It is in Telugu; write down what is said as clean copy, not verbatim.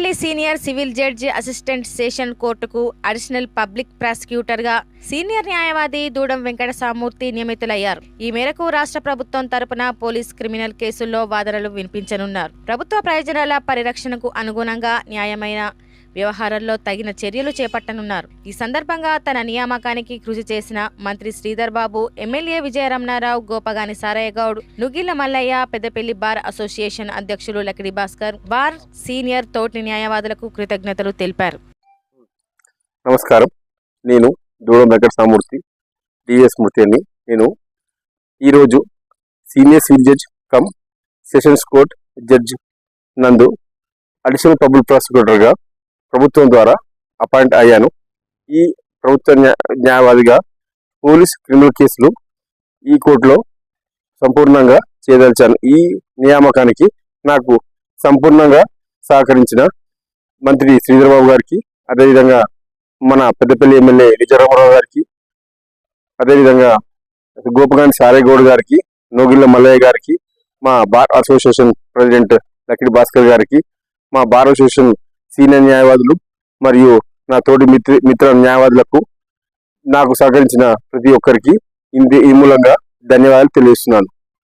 Peddapalli senior civil judge assistant session కోర్టుకు అడిషనల్ పబ్లిక్ ప్రాసిక్యూటర్ గా సీనియర్ న్యాయవాది దూడం వెంకట సామూర్తి నియమితులయ్యారు. ఈ మేరకు రాష్ట్ర ప్రభుత్వం తరపున పోలీస్ క్రిమినల్ కేసుల్లో వాదనలు వినిపించనున్నారు. ప్రభుత్వ ప్రయోజనాల పరిరక్షణకు అనుగుణంగా న్యాయమైన వ్యవహారాల్లో తగిన చర్యలు చేపట్టనున్నారు. ఈ సందర్భంగా తన నియామకానికి కృషి చేసిన మంత్రి Sridhar Babu, MLA Vijaya Ramana Rao, Gopagani Sarayya Goud, Nugilla Mallayya, Peddapalli bar association అధ్యక్షులు లకిడి భాస్కర్, బార్ సీనియర్ తోటి న్యాయవాదులకు కృతజ్ఞతలు తెలిపారు. నమస్కారం, నేను దూడం వెంకట సామూర్తి డిఎస్ మూర్తి. నేను ఈరోజు senior civil judge cum sessions court judge నందు అడిషనల్ పబ్లిక్ ప్రాసిక్యూటర్గా ప్రభుత్వం ద్వారా అపాయింట్ అయ్యాను. ఈ ప్రభుత్వ న్యాయవాదిగా పోలీస్ క్రిమినల్ కేసులు ఈ కోర్టులో సంపూర్ణంగా చేయదలిచాను. ఈ నియామకానికి నాకు సంపూర్ణంగా సహకరించిన మంత్రి శ్రీధర్ బాబు గారికి, అదేవిధంగా మన పెద్దపల్లి ఎమ్మెల్యే విజయరామరావు గారికి, అదేవిధంగా గోపగాని సారయ్య గౌడ్ గారికి, నోగిళ్ల మల్లయ్య గారికి, మా bar association president Lakkidi Bhaskar గారికి, మా బార్ అసోసియేషన్ సీనియర్ న్యాయవాదులు మరియు నా తోటి మిత్ర న్యాయవాదులకు నాకు సహకరించిన ప్రతి ఒక్కరికి ఈ మూలంగా ధన్యవాదాలు తెలియజేస్తున్నాను.